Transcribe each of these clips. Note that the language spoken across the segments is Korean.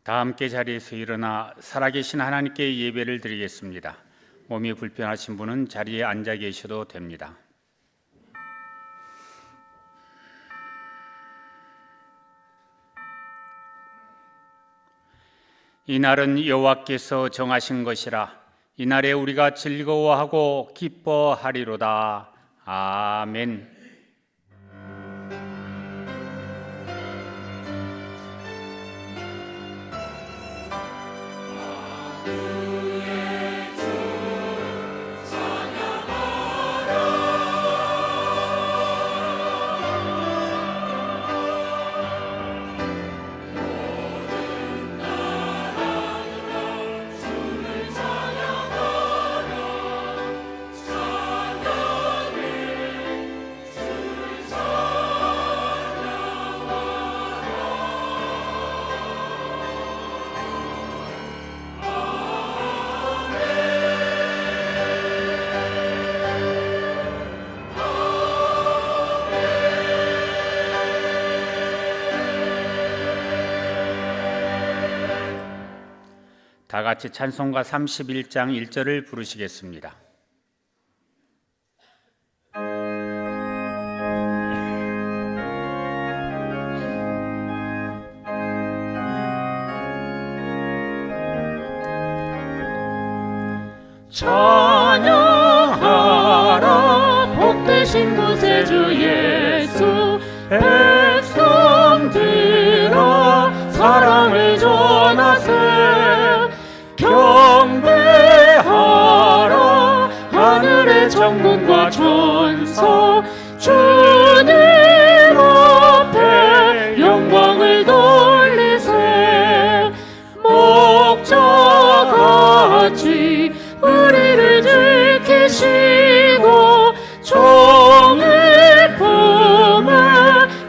다 함께 자리에서 일어나 살아계신 하나님께 예배를 드리겠습니다. 몸이 불편하신 분은 자리에 앉아 계셔도 됩니다. 이날은 여호와께서 정하신 것이라. 이날에 우리가 즐거워하고 기뻐하리로다. 아멘. 다 같이 찬송가 31장 1절을 부르시겠습니다. 찬양하라 복되신 구세주 예수. 백성들아 사랑을 전하세. 경배하라 하늘의 정군과 천사. 주님 앞에 영광을 돌리세. 목자같이 우리를 지키시고 종의 품에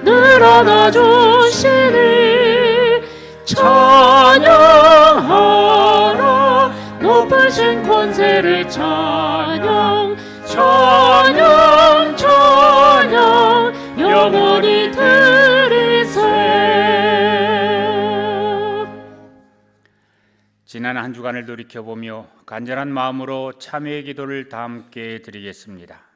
늘 안아주시니. 찬양하라 높으신 권세를. 찬양 찬양 찬양 영원히 드리세. 지난 한 주간을 돌이켜보며 간절한 마음으로 참회의 기도를 다 함께 드리겠습니다.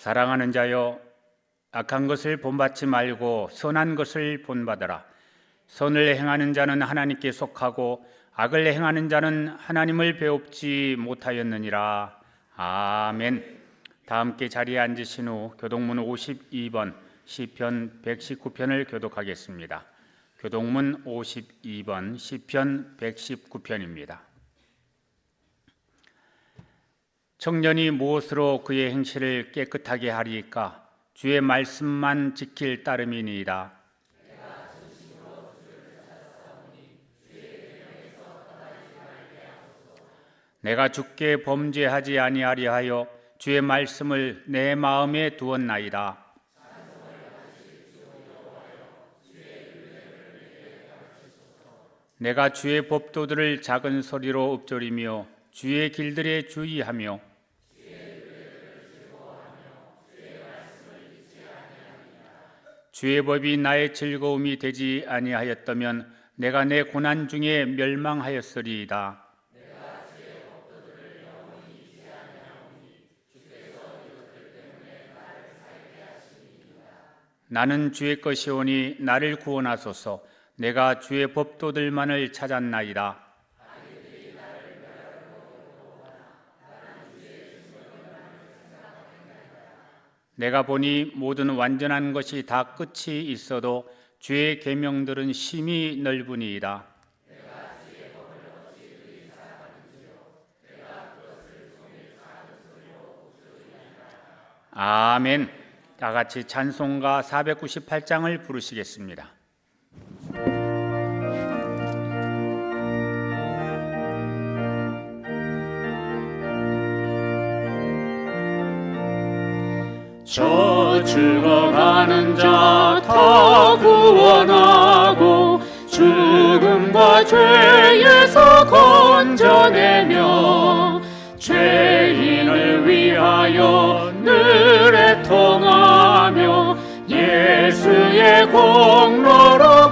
사랑하는 자여, 악한 것을 본받지 말고 선한 것을 본받으라. 선을 행하는 자는 하나님께 속하고 악을 행하는 자는 하나님을 배웁지 못하였느니라. 아멘. 다 함께 자리에 앉으신 후 교동문 52번 시편 119편을 교독하겠습니다. 교동문 52번 시편 119편입니다. 청년이 무엇으로 그의 행실을 깨끗하게 하리이까? 주의 말씀만 지킬 따름이니이다. 내가 주께 범죄하지 아니하리 하여 주의 말씀을 내 마음에 두었나이다. 내가 주의 법도들을 작은 소리로 읊조리며 주의 길들에 주의하며 주의 법이 나의 즐거움이 되지 아니하였다면 내가 내 고난 중에 멸망하였으리이다. 나는 주의 것이오니 나를 구원하소서. 내가 주의 법도들만을 찾았나이다. 내가 보니 모든 완전한 것이 다 끝이 있어도 주의 계명들은 심히 넓으니이다. 아멘. 다 같이 찬송가 498장을 부르시겠습니다. 저 죽어가는 자 다 구원하고 죽음과 죄에서 건져내며 죄인을 위하여 늘 애통하며 예수의 공로로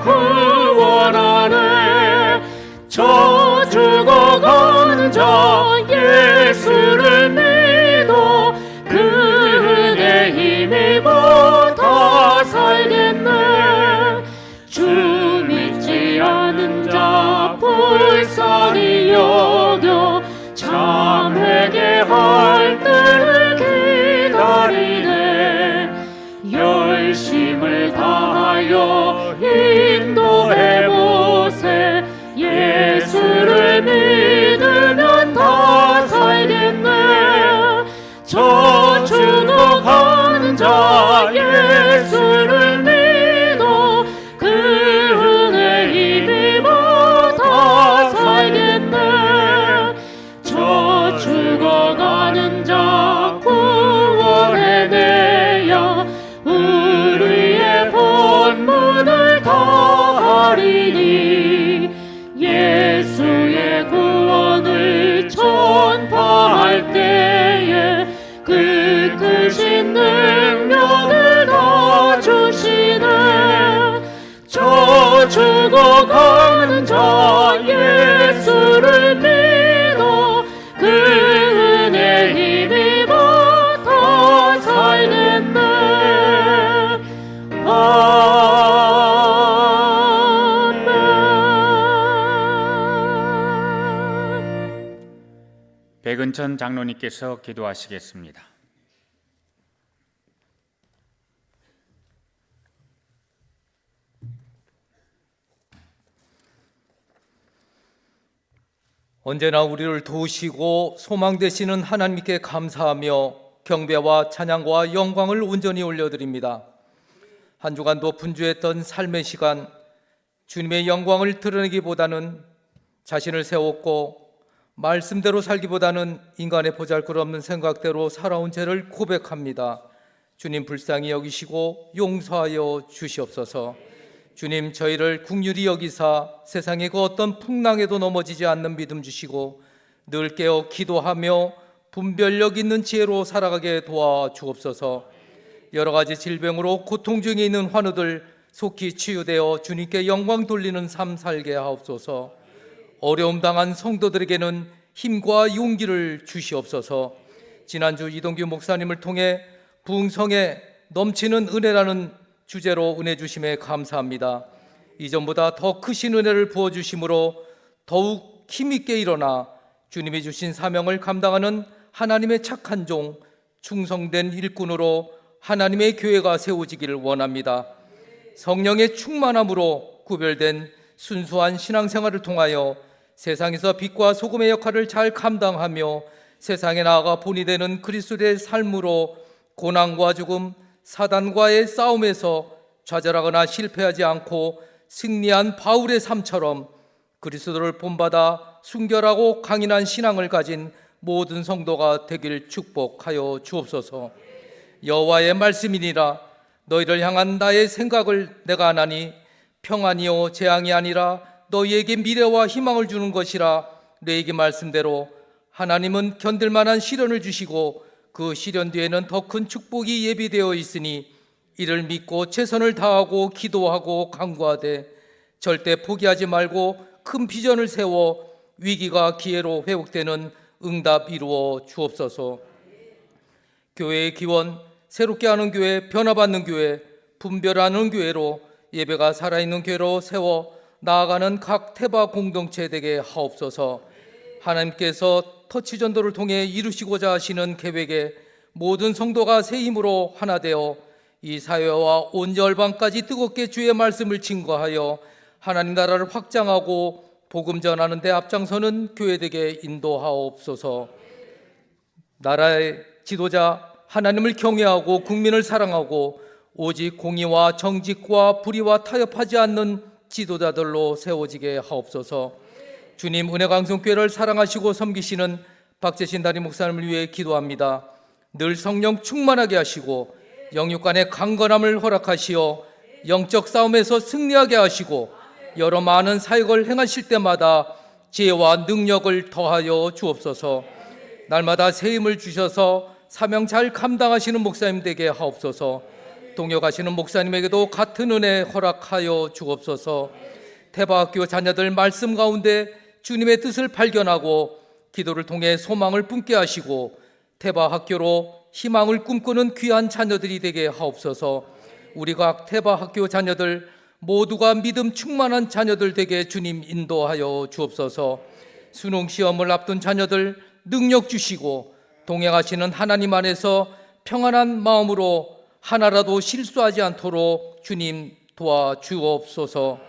구원하네. 저 죽어가는 자 예수를 믿어 그 은혜 힘입어 다 살겠네. 주 믿지 않은 자 불쌍히 여겨 참 회개할 때를 기다리네. 열심을 다하여 인도해보세. 예수를 믿으면 다 살겠네. 저 죽어가는 자 예수를 믿어 그 은혜 힘입어 다 살겠네. 저 죽어가는 자 구원해내야 우리의 본문을 다하리니. 예수의 구원을 전파할 때에 그 크신 능력을 다 주시네. 저 죽어가는 자 예수를 믿어 그 은혜 힘입어 다 살겠네. 백은천 장로님께서 기도하시겠습니다. 언제나 우리를 도우시고 소망 되시는 하나님께 감사하며 경배와 찬양과 영광을 온전히 올려드립니다. 한 주간도 분주했던 삶의 시간, 주님의 영광을 드러내기보다는 자신을 세웠고 말씀대로 살기보다는 인간의 보잘것없는 생각대로 살아온 죄를 고백합니다. 주님 불쌍히 여기시고 용서하여 주시옵소서. 주님 저희를 긍휼히 여기사 세상의 그 어떤 풍랑에도 넘어지지 않는 믿음 주시고 늘 깨어 기도하며 분별력 있는 지혜로 살아가게 도와주옵소서. 여러 가지 질병으로 고통 중에 있는 환우들 속히 치유되어 주님께 영광 돌리는 삶 살게 하옵소서. 어려움 당한 성도들에게는 힘과 용기를 주시옵소서. 지난주 이동규 목사님을 통해 부흥성에 넘치는 은혜라는 주제로 은혜 주심에 감사합니다. 이전보다 더 크신 은혜를 부어주심으로 더욱 힘있게 일어나 주님이 주신 사명을 감당하는 하나님의 착한 종, 충성된 일꾼으로 하나님의 교회가 세워지기를 원합니다. 성령의 충만함으로 구별된 순수한 신앙생활을 통하여 세상에서 빛과 소금의 역할을 잘 감당하며 세상에 나아가 본이 되는 그리스도의 삶으로 고난과 죽음, 사단과의 싸움에서 좌절하거나 실패하지 않고 승리한 바울의 삶처럼 그리스도를 본받아 순결하고 강인한 신앙을 가진 모든 성도가 되길 축복하여 주옵소서. 여호와의 말씀이니라. 너희를 향한 나의 생각을 내가 아나니 평안이요 재앙이 아니라 너희에게 미래와 희망을 주는 것이라. 너희에게 말씀대로 하나님은 견딜 만한 시련을 주시고 그 시련 뒤에는 더 큰 축복이 예비되어 있으니 이를 믿고 최선을 다하고 기도하고 간구하되 절대 포기하지 말고 큰 비전을 세워 위기가 기회로 회복되는 응답 이루어 주옵소서. 교회의 기원, 새롭게 하는 교회, 변화받는 교회, 분별하는 교회로 예배가 살아있는 교회로 세워 나아가는 각 태바 공동체 되게 하옵소서. 하나님께서 터치전도를 통해 이루시고자 하시는 계획에 모든 성도가 새 힘으로 하나 되어 이 사회와 온 열방까지 뜨겁게 주의 말씀을 증거하여 하나님 나라를 확장하고 복음 전하는 데 앞장서는 교회되게 인도하옵소서. 나라의 지도자 하나님을 경외하고 국민을 사랑하고 오직 공의와 정직과 불의와 타협하지 않는 지도자들로 세워지게 하옵소서. 주님, 은혜강성교회를 사랑하시고 섬기시는 박재신 담임 목사님을 위해 기도합니다. 늘 성령 충만하게 하시고 영육 간의 강건함을 허락하시어 영적 싸움에서 승리하게 하시고 여러 많은 사역을 행하실 때마다 지혜와 능력을 더하여 주옵소서. 날마다 새 힘을 주셔서 사명 잘 감당하시는 목사님 되게 하옵소서. 동역하시는 목사님에게도 같은 은혜 허락하여 주옵소서. 태바학교 자녀들 말씀 가운데 주님의 뜻을 발견하고 기도를 통해 소망을 품게 하시고 태바학교로 희망을 꿈꾸는 귀한 자녀들이 되게 하옵소서. 우리 각 태바학교 자녀들 모두가 믿음 충만한 자녀들 되게 주님 인도하여 주옵소서. 수능 시험을 앞둔 자녀들 능력 주시고 동행하시는 하나님 안에서 평안한 마음으로 하나라도 실수하지 않도록 주님 도와주옵소서.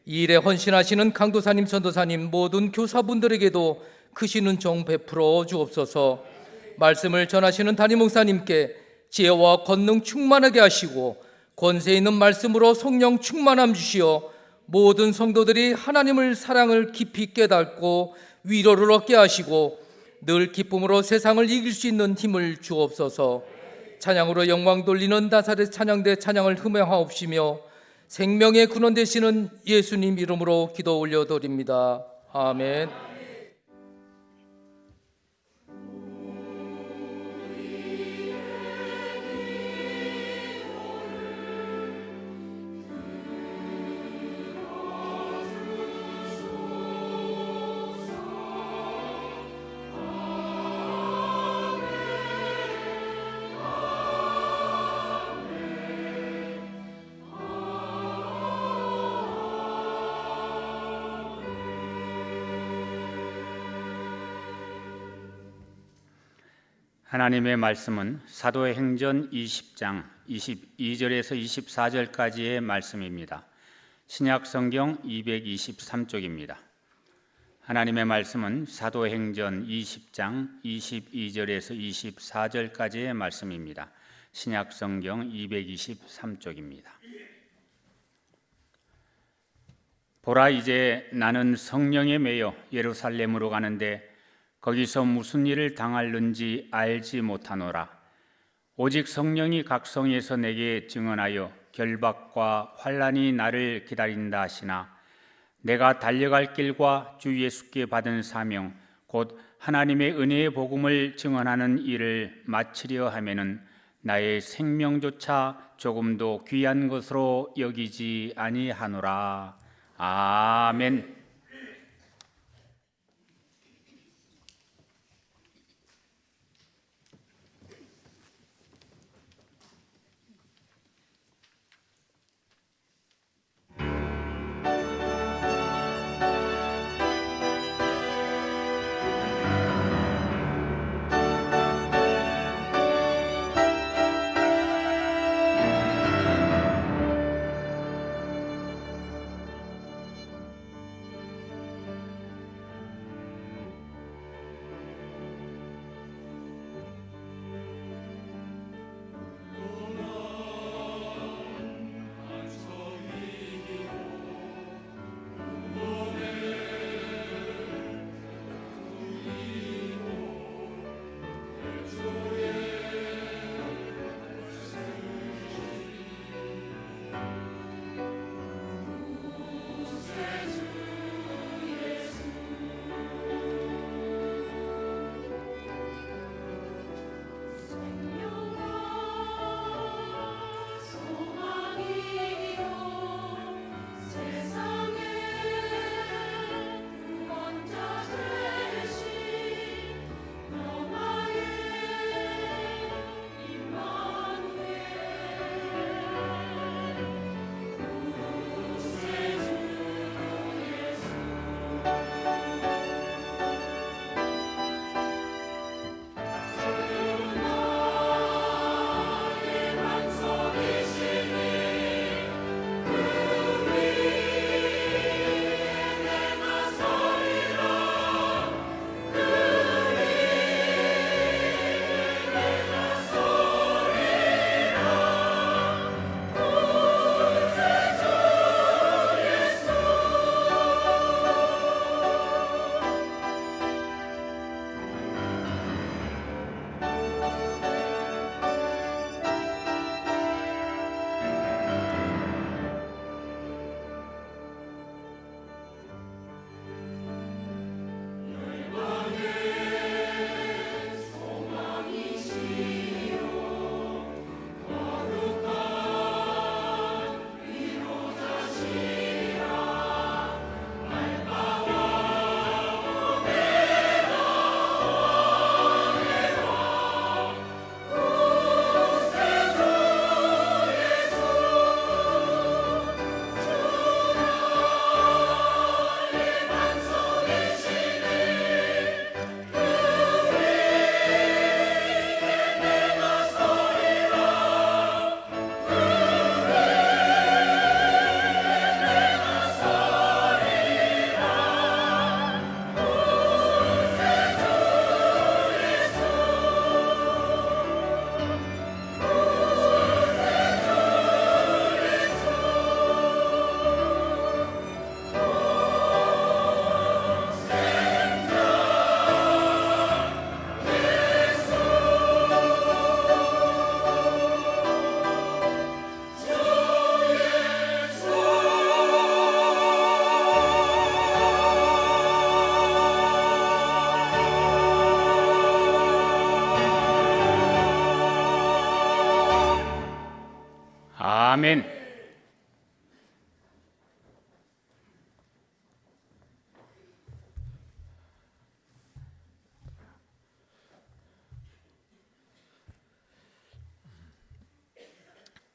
이 일에 헌신하시는 강도사님, 전도사님, 모든 교사분들에게도 크신 은총 베풀어 주옵소서. 말씀을 전하시는 담임 목사님께 지혜와 권능 충만하게 하시고 권세 있는 말씀으로 성령 충만함 주시어 모든 성도들이 하나님을 사랑을 깊이 깨닫고 위로를 얻게 하시고 늘 기쁨으로 세상을 이길 수 있는 힘을 주옵소서. 찬양으로 영광 돌리는 나사렛 찬양대 찬양을 흠행하옵시며 생명의 근원 되시는 예수님 이름으로 기도 올려드립니다. 아멘. 하나님의 말씀은 사도행전 20장 22절에서 24절까지의 말씀입니다. 신약성경 223쪽입니다. 하나님의 말씀은 사도행전 20장 22절에서 24절까지의 말씀입니다. 신약성경 223쪽입니다. 보라, 이제 나는 성령에 매여 예루살렘으로 가는데 거기서 무슨 일을 당할는지 알지 못하노라. 오직 성령이 각 성에서 내게 증언하여 결박과 환난이 나를 기다린다 하시나 내가 달려갈 길과 주 예수께 받은 사명 곧 하나님의 은혜의 복음을 증언하는 일을 마치려 하면은 나의 생명조차 조금도 귀한 것으로 여기지 아니하노라. 아멘.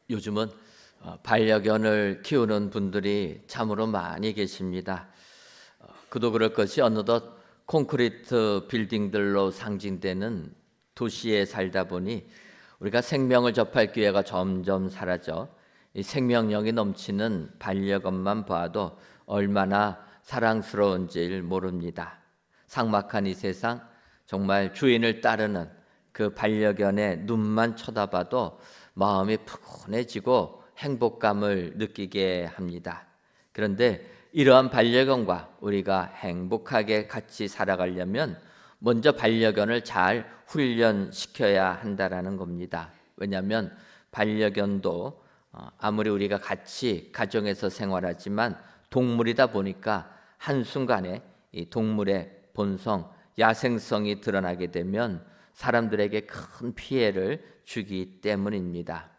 요즘은 반려견을 키우는 분들이 참으로 많이 계십니다. 그도 그럴 것이 어느덧 콘크리트 빌딩들로 상징되는 도시에 살다 보니 우리가 생명을 접할 기회가 점점 사라져 이 생명력이 넘치는 반려견만 봐도 얼마나 사랑스러운지 모릅니다. 삭막한 이 세상, 정말 주인을 따르는 그 반려견의 눈만 쳐다봐도 마음이 푸근해지고 행복감을 느끼게 합니다. 그런데 이러한 반려견과 우리가 행복하게 같이 살아가려면 먼저 반려견을 잘 훈련시켜야 한다라는 겁니다. 왜냐하면 반려견도 아무리 우리가 같이 가정에서 생활하지만 동물이다 보니까 한순간에 이 동물의 본성, 야생성이 드러나게 되면 사람들에게 큰 피해를 주기 때문입니다.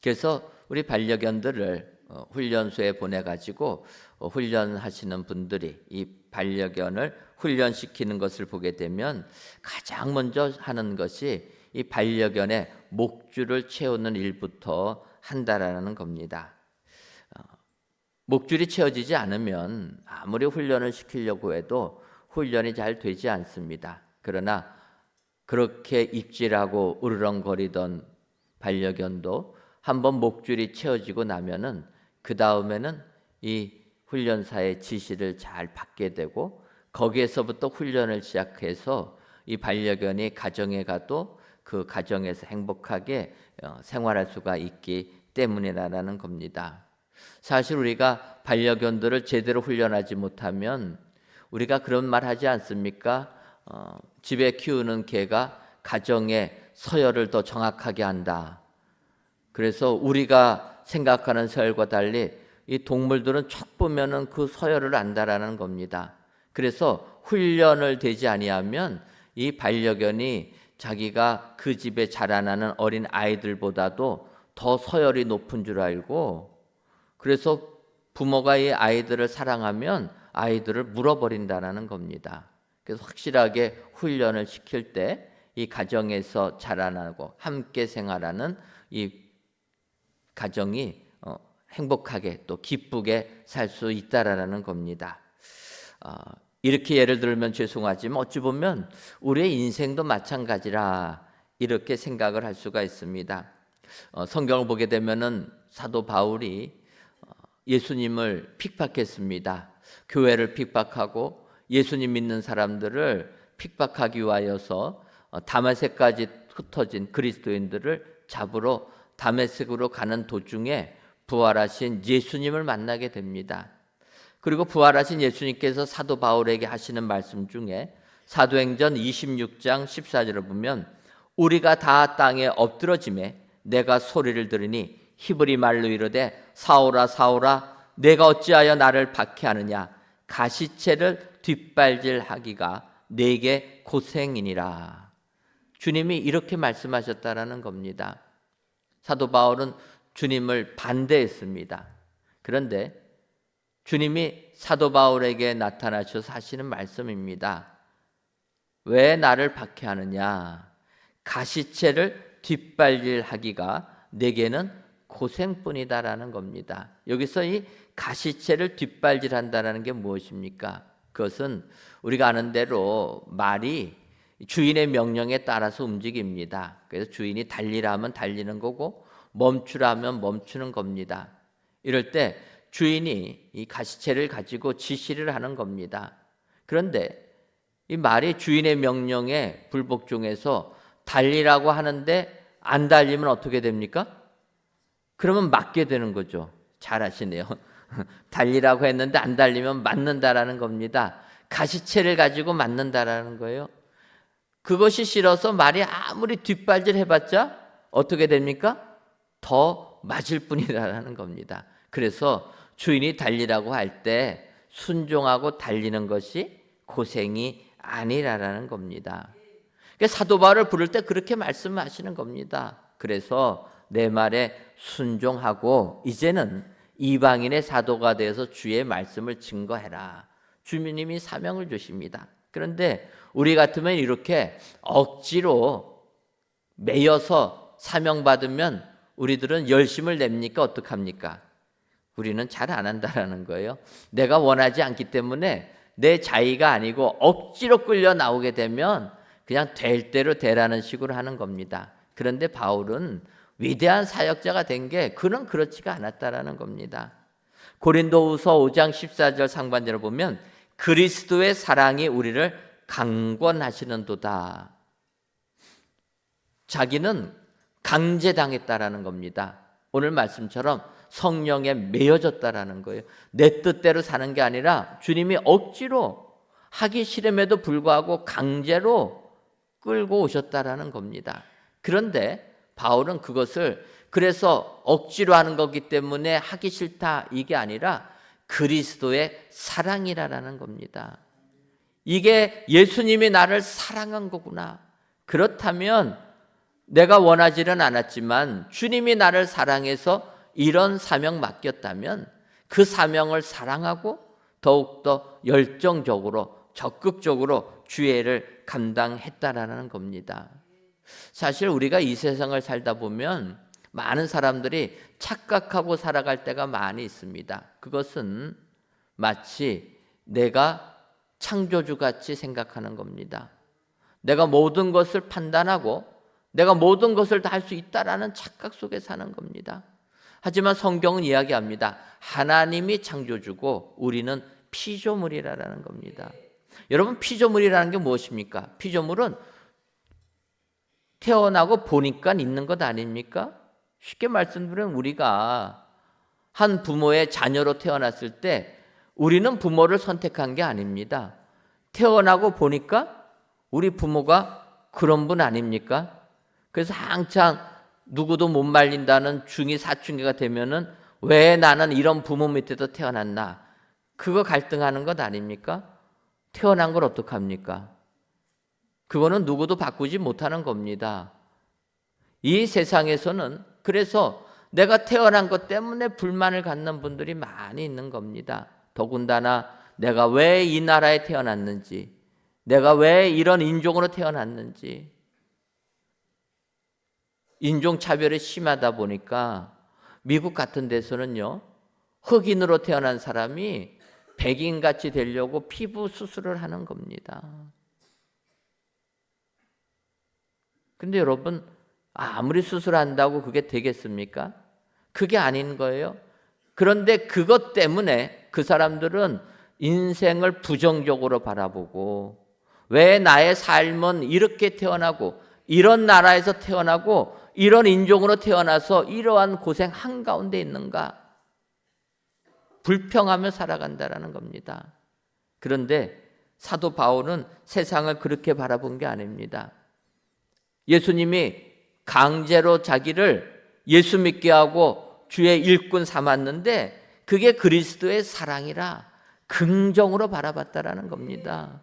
그래서 우리 반려견들을 훈련소에 보내가지고 훈련하시는 분들이 이 반려견을 훈련시키는 것을 보게 되면 가장 먼저 하는 것이 이 반려견의 목줄을 채우는 일부터 한다라는 겁니다. 목줄이 채워지지 않으면 아무리 훈련을 시키려고 해도 훈련이 잘 되지 않습니다. 그러나 그렇게 입질하고 으르렁거리던 반려견도 한번 목줄이 채워지고 나면은 그 다음에는 이 훈련사의 지시를 잘 받게 되고 거기에서부터 훈련을 시작해서 이 반려견이 가정에 가도 그 가정에서 행복하게 생활할 수가 있기 때문이라는 겁니다. 사실 우리가 반려견들을 제대로 훈련하지 못하면 우리가 그런 말 하지 않습니까? 집에 키우는 개가 가정의 서열을 더 정확하게 한다. 그래서 우리가 생각하는 서열과 달리 이 동물들은 척 보면은 그 서열을 안다라는 겁니다. 그래서 훈련을 되지 아니하면 이 반려견이 자기가 그 집에 자라나는 어린 아이들보다도 더 서열이 높은 줄 알고, 그래서 부모가 이 아이들을 사랑하면 아이들을 물어버린다는 겁니다. 그래서 확실하게 훈련을 시킬 때 이 가정에서 자라나고 함께 생활하는 이 가정이 행복하게 또 기쁘게 살 수 있다라는 겁니다. 이렇게 예를 들면 죄송하지만 어찌 보면 우리의 인생도 마찬가지라 이렇게 생각을 할 수가 있습니다. 성경을 보게 되면은 사도 바울이 예수님을 핍박했습니다. 교회를 핍박하고 예수님 믿는 사람들을 핍박하기 위하여서 다메섹까지 흩어진 그리스도인들을 잡으러 다메섹으로 가는 도중에 부활하신 예수님을 만나게 됩니다. 그리고 부활하신 예수님께서 사도 바울에게 하시는 말씀 중에 사도행전 26장 14절을 보면 우리가 다 땅에 엎드러짐에 내가 소리를 들으니 히브리 말로 이르되 사울아 사울아 내가 어찌하여 나를 박해하느냐 가시체를 뒷발질하기가 내게 고생이니라. 주님이 이렇게 말씀하셨다라는 겁니다. 사도 바울은 주님을 반대했습니다. 그런데 주님이 사도 바울에게 나타나셔서 하시는 말씀입니다. 왜 나를 박해하느냐? 가시체를 뒷발질하기가 내게는 고생뿐이다라는 겁니다. 여기서 이 가시체를 뒷발질한다는 게 무엇입니까? 그것은 우리가 아는 대로 말이 주인의 명령에 따라서 움직입니다. 그래서 주인이 달리라 하면 달리는 거고 멈추라 하면 멈추는 겁니다. 이럴 때 주인이 이 가시체를 가지고 지시를 하는 겁니다. 그런데 이 말이 주인의 명령에 불복종해서 달리라고 하는데 안 달리면 어떻게 됩니까? 그러면 맞게 되는 거죠. 잘하시네요. 달리라고 했는데 안 달리면 맞는다라는 겁니다. 가시체를 가지고 맞는다라는 거예요. 그것이 싫어서 말이 아무리 뒷발질 해봤자 어떻게 됩니까? 더 맞을 뿐이라는 겁니다. 그래서 주인이 달리라고 할 때 순종하고 달리는 것이 고생이 아니라는 겁니다. 그러니까 사도 바울을 부를 때 그렇게 말씀하시는 겁니다. 그래서 내 말에 순종하고 이제는 이방인의 사도가 되어서 주의 말씀을 증거해라. 주님이 사명을 주십니다. 그런데 우리 같으면 이렇게 억지로 매여서 사명받으면 우리들은 열심을 냅니까? 어떡합니까? 우리는 잘 안 한다라는 거예요. 내가 원하지 않기 때문에 내 자의가 아니고 억지로 끌려 나오게 되면 그냥 될 대로 되라는 식으로 하는 겁니다. 그런데 바울은 위대한 사역자가 된 게 그는 그렇지가 않았다라는 겁니다. 고린도후서 5장 14절 상반절을 보면 그리스도의 사랑이 우리를 강권하시는도다. 자기는 강제당했다라는 겁니다. 오늘 말씀처럼 성령에 매여졌다라는 거예요. 내 뜻대로 사는 게 아니라 주님이 억지로 하기 싫음에도 불구하고 강제로 끌고 오셨다라는 겁니다. 그런데 바울은 그것을 그래서 억지로 하는 거기 때문에 하기 싫다 이게 아니라 그리스도의 사랑이라는 겁니다. 이게 예수님이 나를 사랑한 거구나. 그렇다면 내가 원하지는 않았지만 주님이 나를 사랑해서 이런 사명 맡겼다면 그 사명을 사랑하고 더욱더 열정적으로 적극적으로 주의를 감당했다라는 겁니다. 사실 우리가 이 세상을 살다 보면 많은 사람들이 착각하고 살아갈 때가 많이 있습니다. 그것은 마치 내가 창조주같이 생각하는 겁니다. 내가 모든 것을 판단하고 내가 모든 것을 다 할 수 있다라는 착각 속에 사는 겁니다. 하지만 성경은 이야기합니다. 하나님이 창조주고 우리는 피조물이라는 겁니다. 여러분, 피조물이라는 게 무엇입니까? 피조물은 태어나고 보니까 있는 것 아닙니까? 쉽게 말씀드리면 우리가 한 부모의 자녀로 태어났을 때 우리는 부모를 선택한 게 아닙니다. 태어나고 보니까 우리 부모가 그런 분 아닙니까? 그래서 한창 누구도 못 말린다는 중2, 사춘기가 되면은 왜 나는 이런 부모 밑에서 태어났나? 그거 갈등하는 것 아닙니까? 태어난 걸 어떡합니까? 그거는 누구도 바꾸지 못하는 겁니다. 이 세상에서는 그래서 내가 태어난 것 때문에 불만을 갖는 분들이 많이 있는 겁니다. 더군다나 내가 왜 이 나라에 태어났는지, 내가 왜 이런 인종으로 태어났는지, 인종차별이 심하다 보니까 미국 같은 데서는요, 흑인으로 태어난 사람이 백인같이 되려고 피부 수술을 하는 겁니다. 근데 여러분, 아무리 수술한다고 그게 되겠습니까? 그게 아닌 거예요. 그런데 그것 때문에 그 사람들은 인생을 부정적으로 바라보고 왜 나의 삶은 이렇게 태어나고 이런 나라에서 태어나고 이런 인종으로 태어나서 이러한 고생 한가운데 있는가? 불평하며 살아간다라는 겁니다. 그런데 사도 바울은 세상을 그렇게 바라본 게 아닙니다. 예수님이 강제로 자기를 예수 믿게 하고 주의 일꾼 삼았는데 그게 그리스도의 사랑이라 긍정으로 바라봤다라는 겁니다.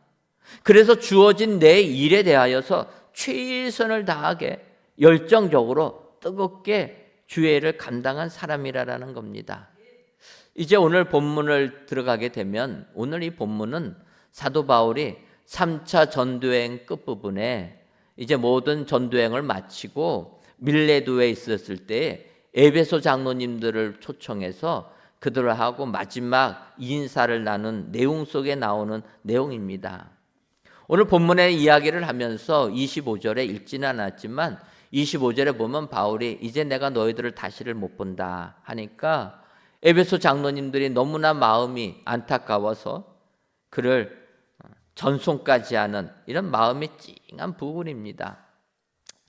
그래서 주어진 내 일에 대하여서 최선을 다하게 열정적으로 뜨겁게 주의를 감당한 사람이라는 겁니다. 이제 오늘 본문을 들어가게 되면 오늘 이 본문은 사도 바울이 3차 전도여행 끝부분에 이제 모든 전도여행을 마치고 밀레도에 있었을 때 에베소 장로님들을 초청해서 그들하고 마지막 인사를 나눈 내용 속에 나오는 내용입니다. 오늘 본문의 이야기를 하면서 25절에 읽지는 않았지만 25절에 보면 바울이 이제 내가 너희들을 다시를 못 본다 하니까 에베소 장로님들이 너무나 마음이 안타까워서 그를 전송까지 하는 이런 마음이 찡한 부분입니다.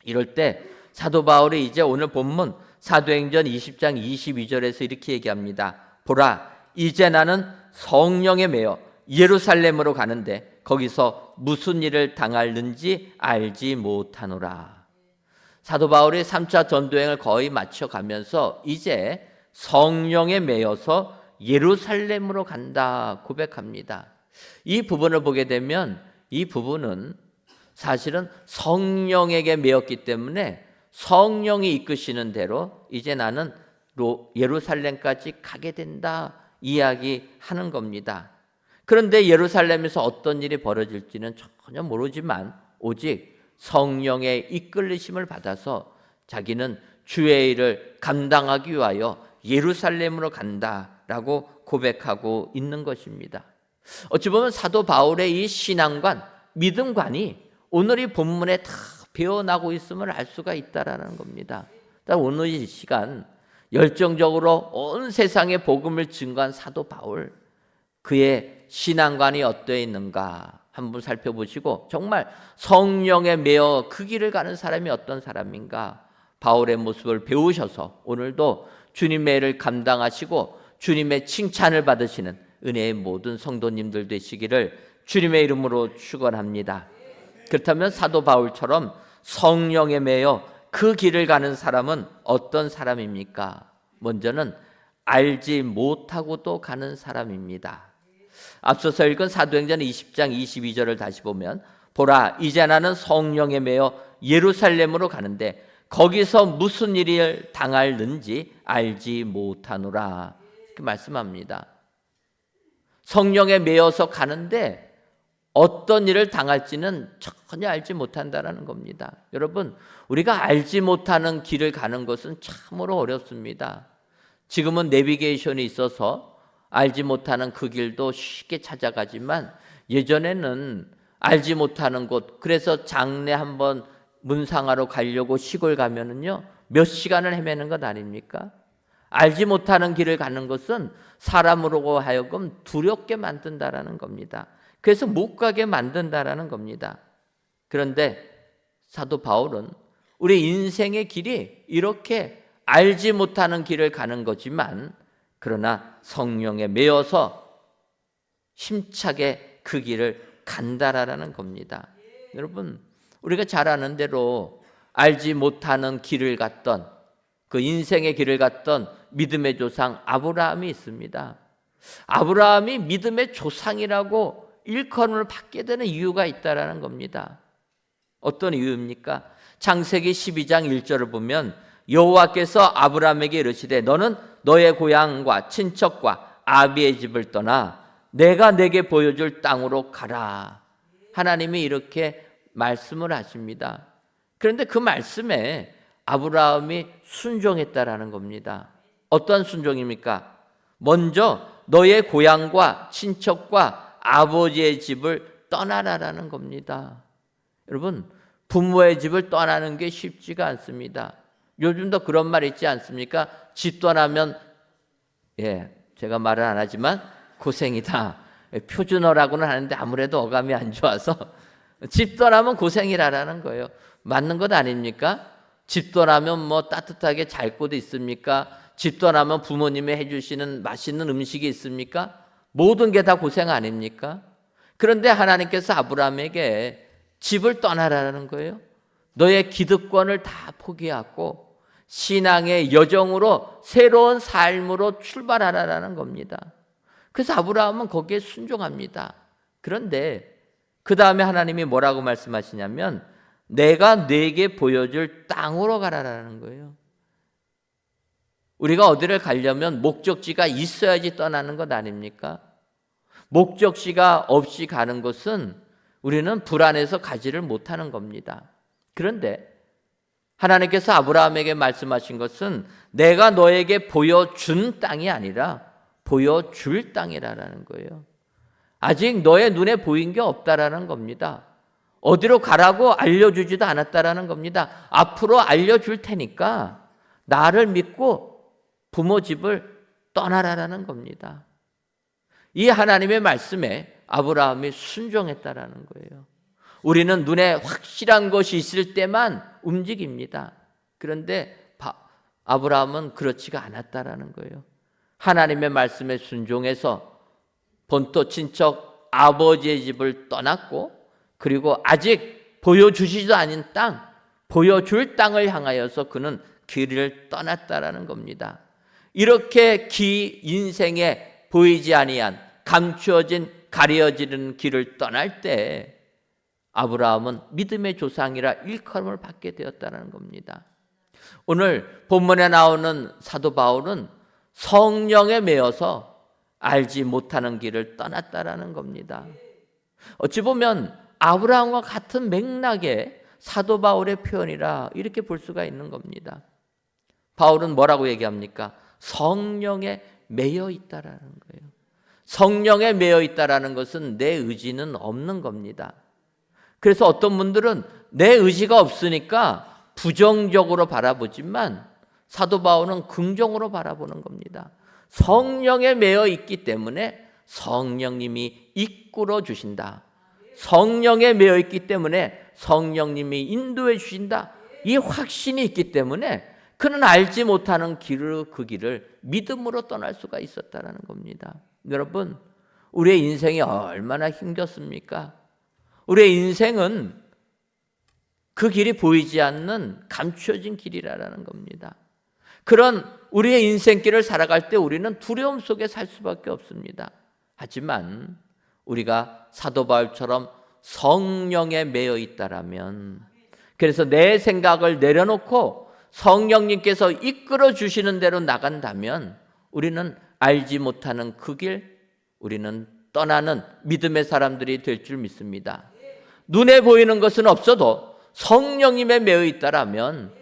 이럴 때 사도 바울이 이제 오늘 본문 사도행전 20장 22절에서 이렇게 얘기합니다. 보라, 이제 나는 성령에 매여 예루살렘으로 가는데 거기서 무슨 일을 당할는지 알지 못하노라. 사도 바울이 3차 전도행을 거의 마쳐가면서 이제 성령에 매여서 예루살렘으로 간다 고백합니다. 이 부분을 보게 되면 이 부분은 사실은 성령에게 매였기 때문에 성령이 이끄시는 대로 이제 나는 예루살렘까지 가게 된다 이야기하는 겁니다. 그런데 예루살렘에서 어떤 일이 벌어질지는 전혀 모르지만 오직 성령의 이끌리심을 받아서 자기는 주의 일을 감당하기 위하여 예루살렘으로 간다라고 고백하고 있는 것입니다. 어찌 보면 사도 바울의 이 신앙관, 믿음관이 오늘 이 본문에 다 배어나고 있음을 알 수가 있다라는 겁니다. 오늘 이 시간 열정적으로 온 세상에 복음을 증거한 사도 바울, 그의 신앙관이 어떠해 있는가 한번 살펴보시고 정말 성령에 매여 그 길을 가는 사람이 어떤 사람인가 바울의 모습을 배우셔서 오늘도 주님의 일을 감당하시고 주님의 칭찬을 받으시는 은혜의 모든 성도님들 되시기를 주님의 이름으로 축원합니다. 그렇다면 사도 바울처럼 성령에 매여 그 길을 가는 사람은 어떤 사람입니까? 먼저는 알지 못하고도 가는 사람입니다. 앞서서 읽은 사도행전 20장 22절을 다시 보면 보라 이제 나는 성령에 매여 예루살렘으로 가는데 거기서 무슨 일을 당할는지 알지 못하노라 이렇게 말씀합니다. 성령에 매여서 가는데 어떤 일을 당할지는 전혀 알지 못한다는 겁니다. 여러분, 우리가 알지 못하는 길을 가는 것은 참으로 어렵습니다. 지금은 내비게이션이 있어서 알지 못하는 그 길도 쉽게 찾아가지만 예전에는 알지 못하는 곳, 그래서 장례 한번 문상하러 가려고 시골 가면은요 몇 시간을 헤매는 것 아닙니까? 알지 못하는 길을 가는 것은 사람으로 하여금 두렵게 만든다라는 겁니다. 그래서 못 가게 만든다라는 겁니다. 그런데 사도 바울은 우리 인생의 길이 이렇게 알지 못하는 길을 가는 거지만 그러나 성령에 매여서 힘차게 그 길을 간다라는 겁니다. 여러분, 우리가 잘 아는 대로 알지 못하는 길을 갔던 그 인생의 길을 갔던 믿음의 조상 아브라함이 있습니다. 아브라함이 믿음의 조상이라고 일컬음을 받게 되는 이유가 있다라는 겁니다. 어떤 이유입니까? 창세기 12장 1절을 보면 여호와께서 아브라함에게 이르시되 너는 너의 고향과 친척과 아비의 집을 떠나 내가 내게 보여줄 땅으로 가라. 하나님이 이렇게 말씀을 하십니다. 그런데 그 말씀에 아브라함이 순종했다라는 겁니다. 어떤 순종입니까? 먼저 너의 고향과 친척과 아버지의 집을 떠나라라는 겁니다. 여러분, 부모의 집을 떠나는 게 쉽지가 않습니다. 요즘도 그런 말 있지 않습니까? 집 떠나면 제가 말을 안 하지만 고생이다. 표준어라고는 하는데 아무래도 어감이 안 좋아서 집 떠나면 고생이라는 거예요. 맞는 것 아닙니까? 집 떠나면 뭐 따뜻하게 잘 곳 있습니까? 집 떠나면 부모님이 해주시는 맛있는 음식이 있습니까? 모든 게 다 고생 아닙니까? 그런데 하나님께서 아브라함에게 집을 떠나라는 거예요. 너의 기득권을 다 포기하고 신앙의 여정으로 새로운 삶으로 출발하라는 겁니다. 그래서 아브라함은 거기에 순종합니다. 그런데 그 다음에 하나님이 뭐라고 말씀하시냐면 내가 네게 보여줄 땅으로 가라라는 거예요. 우리가 어디를 가려면 목적지가 있어야지 떠나는 것 아닙니까? 목적지가 없이 가는 것은 우리는 불안해서 가지를 못하는 겁니다. 그런데 하나님께서 아브라함에게 말씀하신 것은 내가 너에게 보여준 땅이 아니라 보여줄 땅이라는 거예요. 아직 너의 눈에 보인 게 없다라는 겁니다. 어디로 가라고 알려주지도 않았다라는 겁니다. 앞으로 알려줄 테니까 나를 믿고 부모 집을 떠나라라는 겁니다. 이 하나님의 말씀에 아브라함이 순종했다라는 거예요. 우리는 눈에 확실한 것이 있을 때만 움직입니다. 그런데 아브라함은 그렇지가 않았다라는 거예요. 하나님의 말씀에 순종해서 본토 친척 아버지의 집을 떠났고 그리고 아직 보여주시지도 않은 땅, 보여줄 땅을 향하여서 그는 길을 떠났다라는 겁니다. 이렇게 인생에 보이지 아니한 감추어진 가려지는 길을 떠날 때 아브라함은 믿음의 조상이라 일컬음을 받게 되었다는 겁니다. 오늘 본문에 나오는 사도 바울은 성령에 매여서 알지 못하는 길을 떠났다라는 겁니다. 어찌 보면 아브라함과 같은 맥락의 사도 바울의 표현이라 이렇게 볼 수가 있는 겁니다. 바울은 뭐라고 얘기합니까? 성령에 매여 있다라는 거예요. 성령에 매여 있다라는 것은 내 의지는 없는 겁니다. 그래서 어떤 분들은 내 의지가 없으니까 부정적으로 바라보지만 사도 바울은 긍정으로 바라보는 겁니다. 성령에 매여 있기 때문에 성령님이 이끌어 주신다. 성령에 매여 있기 때문에 성령님이 인도해 주신다. 이 확신이 있기 때문에 그는 알지 못하는 그 길을 믿음으로 떠날 수가 있었다는 겁니다. 여러분, 우리의 인생이 얼마나 힘겹습니까? 우리의 인생은 그 길이 보이지 않는 감추어진 길이라는 겁니다. 그런 우리의 인생길을 살아갈 때 우리는 두려움 속에 살 수밖에 없습니다. 하지만 우리가 사도 바울처럼 성령에 매여 있다라면, 그래서 내 생각을 내려놓고 성령님께서 이끌어 주시는 대로 나간다면 우리는 알지 못하는 그 길, 우리는 떠나는 믿음의 사람들이 될 줄 믿습니다. 눈에 보이는 것은 없어도 성령님에 매여 있다라면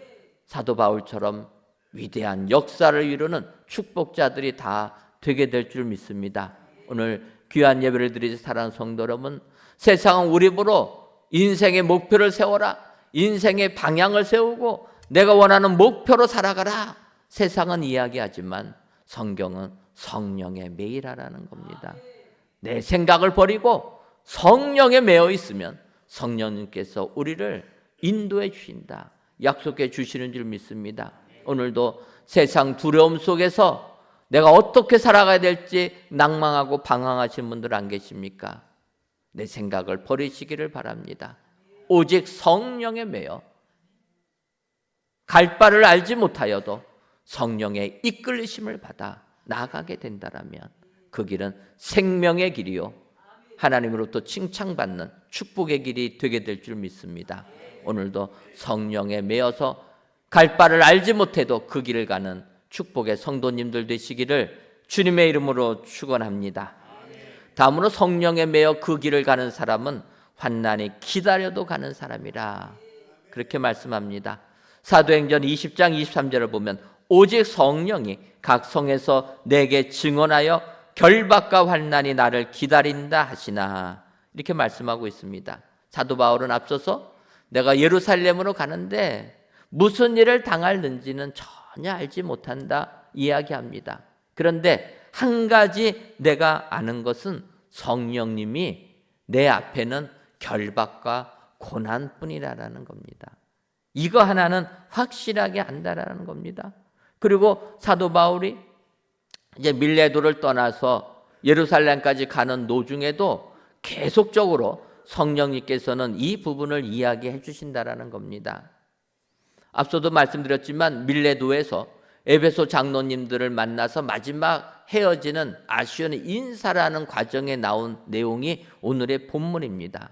사도 바울처럼 위대한 역사를 이루는 축복자들이 다 되게 될 줄 믿습니다. 오늘 귀한 예배를 드리는 사랑하는 성도 여러분, 세상은 우리 보러 인생의 목표를 세워라, 인생의 방향을 세우고 내가 원하는 목표로 살아가라, 세상은 이야기하지만 성경은 성령에 매이라라는 겁니다. 내 생각을 버리고 성령에 매여 있으면 성령님께서 우리를 인도해 주신다, 약속해 주시는 줄 믿습니다. 오늘도 세상 두려움 속에서 내가 어떻게 살아가야 될지 낭망하고 방황하신 분들 안 계십니까? 내 생각을 버리시기를 바랍니다. 오직 성령에 매여 갈 바를 알지 못하여도 성령의 이끌리심을 받아 나아가게 된다라면 그 길은 생명의 길이요, 하나님으로부터 칭찬받는 축복의 길이 되게 될 줄 믿습니다. 오늘도 성령에 매여서 갈 바를 알지 못해도 그 길을 가는 축복의 성도님들 되시기를 주님의 이름으로 축원합니다. 다음으로 성령에 매여 그 길을 가는 사람은 환난이 기다려도 가는 사람이라, 그렇게 말씀합니다. 사도행전 20장 23절을 보면 오직 성령이 각 성에서 내게 증언하여 결박과 환난이 나를 기다린다 하시나, 이렇게 말씀하고 있습니다. 사도 바울은 앞서서 내가 예루살렘으로 가는데 무슨 일을 당할는지는 전혀 알지 못한다 이야기합니다. 그런데 한 가지 내가 아는 것은 성령님이 내 앞에는 결박과 고난뿐이라는 겁니다. 이거 하나는 확실하게 안다라는 겁니다. 그리고 사도 바울이 이제 밀레도를 떠나서 예루살렘까지 가는 도중에도 계속적으로 성령님께서는 이 부분을 이야기해 주신다라는 겁니다. 앞서도 말씀드렸지만 밀레도에서 에베소 장로님들을 만나서 마지막 헤어지는 아쉬운 인사라는 과정에 나온 내용이 오늘의 본문입니다.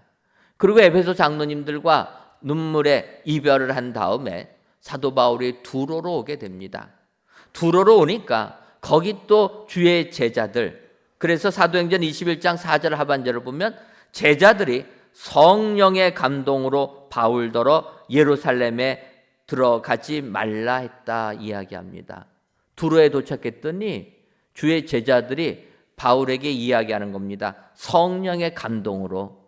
그리고 에베소 장로님들과 눈물의 이별을 한 다음에 사도 바울이 두로로 오게 됩니다. 두로로 오니까 거기 또 주의 제자들, 그래서 사도행전 21장 4절 하반절을 보면 제자들이 성령의 감동으로 바울더러 예루살렘에 들어가지 말라 했다 이야기합니다. 두로에 도착했더니 주의 제자들이 바울에게 이야기하는 겁니다. 성령의 감동으로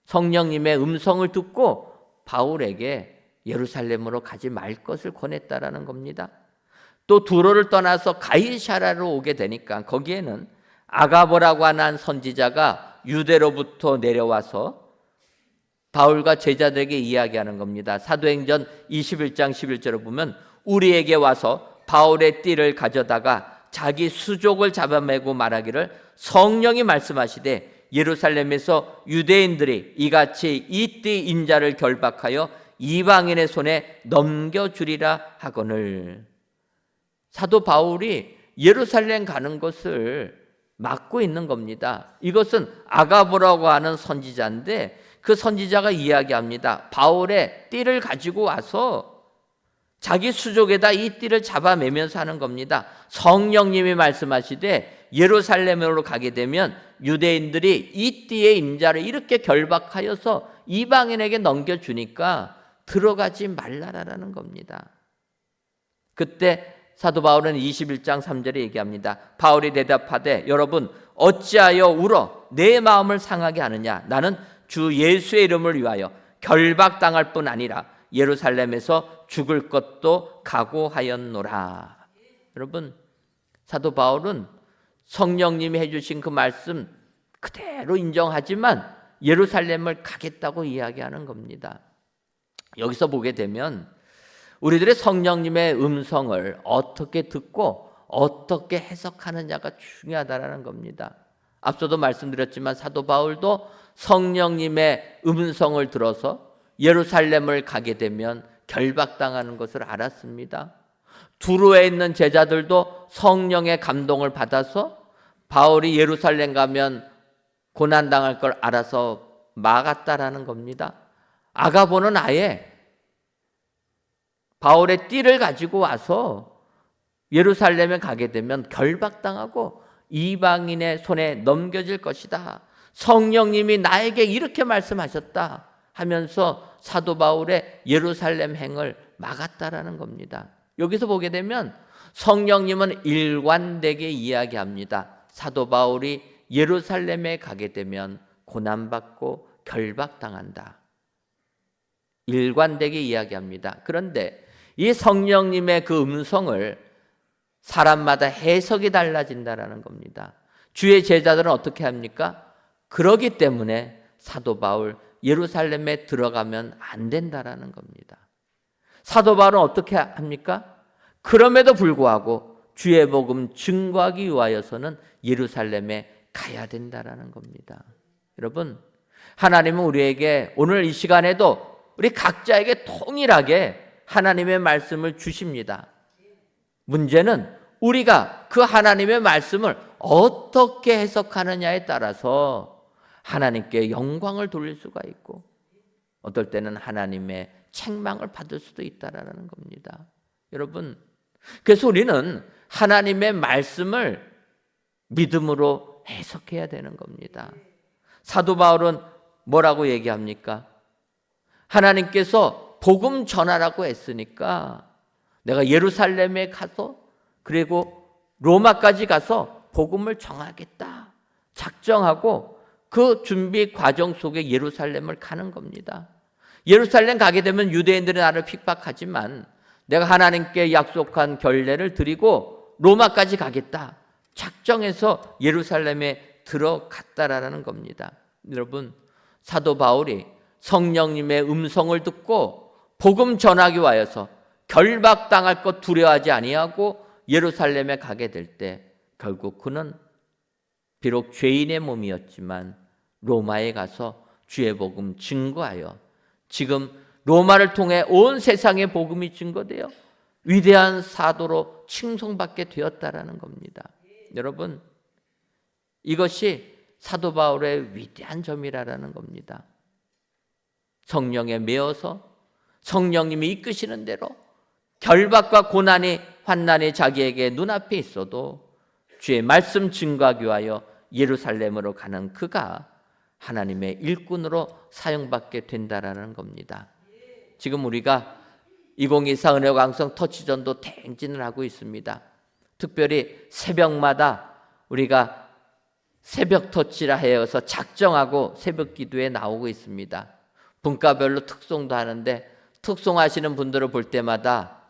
성령님의 음성을 듣고 바울에게 예루살렘으로 가지 말 것을 권했다라는 겁니다. 또 두로를 떠나서 가이사랴로 오게 되니까 거기에는 아가보라고 하는 선지자가 유대로부터 내려와서 바울과 제자들에게 이야기하는 겁니다. 사도행전 21장 11절을 보면 우리에게 와서 바울의 띠를 가져다가 자기 수족을 잡아매고 말하기를 성령이 말씀하시되 예루살렘에서 유대인들이 이같이 이 띠 인자를 결박하여 이방인의 손에 넘겨주리라 하거늘. 사도 바울이 예루살렘 가는 것을 막고 있는 겁니다. 이것은 아가보라고 하는 선지자인데 그 선지자가 이야기합니다. 바울의 띠를 가지고 와서 자기 수족에다 이 띠를 잡아매면서 하는 겁니다. 성령님이 말씀하시되 예루살렘으로 가게 되면 유대인들이 이 띠의 임자를 이렇게 결박하여서 이방인에게 넘겨주니까 들어가지 말라라는 겁니다. 그때 사도 바울은 21장 3절에 얘기합니다. 바울이 대답하되 여러분 어찌하여 울어 내 마음을 상하게 하느냐. 나는 주 예수의 이름을 위하여 결박당할 뿐 아니라 예루살렘에서 죽을 것도 각오하였노라. 여러분, 사도 바울은 성령님이 해주신 그 말씀 그대로 인정하지만 예루살렘을 가겠다고 이야기하는 겁니다. 여기서 보게 되면 우리들의 성령님의 음성을 어떻게 듣고 어떻게 해석하느냐가 중요하다는 겁니다. 앞서도 말씀드렸지만 사도 바울도 성령님의 음성을 들어서 예루살렘을 가게 되면 결박당하는 것을 알았습니다. 두로에 있는 제자들도 성령의 감동을 받아서 바울이 예루살렘 가면 고난당할 걸 알아서 막았다라는 겁니다. 아가보는 아예 바울의 띠를 가지고 와서 예루살렘에 가게 되면 결박당하고 이방인의 손에 넘겨질 것이다. 성령님이 나에게 이렇게 말씀하셨다 하면서 사도 바울의 예루살렘 행을 막았다라는 겁니다. 여기서 보게 되면 성령님은 일관되게 이야기합니다. 사도 바울이 예루살렘에 가게 되면 고난받고 결박당한다. 일관되게 이야기합니다. 그런데 이 성령님의 그 음성을 사람마다 해석이 달라진다라는 겁니다. 주의 제자들은 어떻게 합니까? 그러기 때문에 사도 바울 예루살렘에 들어가면 안 된다라는 겁니다. 사도 바울은 어떻게 합니까? 그럼에도 불구하고 주의 복음 증거하기 위하여서는 예루살렘에 가야 된다라는 겁니다. 여러분, 하나님은 우리에게 오늘 이 시간에도 우리 각자에게 동일하게 하나님의 말씀을 주십니다. 문제는 우리가 그 하나님의 말씀을 어떻게 해석하느냐에 따라서 하나님께 영광을 돌릴 수가 있고 어떨 때는 하나님의 책망을 받을 수도 있다라는 겁니다. 여러분, 그래서 우리는 하나님의 말씀을 믿음으로 해석해야 되는 겁니다. 사도 바울은 뭐라고 얘기합니까? 하나님께서 복음 전하라고 했으니까 내가 예루살렘에 가서 그리고 로마까지 가서 복음을 전하겠다 작정하고 그 준비 과정 속에 예루살렘을 가는 겁니다. 예루살렘 가게 되면 유대인들이 나를 핍박하지만 내가 하나님께 약속한 결례를 드리고 로마까지 가겠다 작정해서 예루살렘에 들어갔다라는 겁니다. 여러분, 사도 바울이 성령님의 음성을 듣고 복음 전하기 위하여서 결박당할 것 두려워하지 아니하고 예루살렘에 가게 될 때 결국 그는 비록 죄인의 몸이었지만 로마에 가서 주의 복음 증거하여 지금 로마를 통해 온 세상에 복음이 증거되어 위대한 사도로 칭송받게 되었다라는 겁니다. 여러분, 이것이 사도 바울의 위대한 점이라는 겁니다. 성령에 매어서 성령님이 이끄시는 대로 결박과 고난이 환난이 자기에게 눈앞에 있어도 주의 말씀 증거하기 위하여 예루살렘으로 가는 그가 하나님의 일꾼으로 사용받게 된다라는 겁니다. 지금 우리가 2024 은혜광성 터치전도 대행진을 하고 있습니다. 특별히 새벽마다 우리가 새벽 터치라 해서 작정하고 새벽 기도에 나오고 있습니다. 분과별로 특송도 하는데 특송하시는 분들을 볼 때마다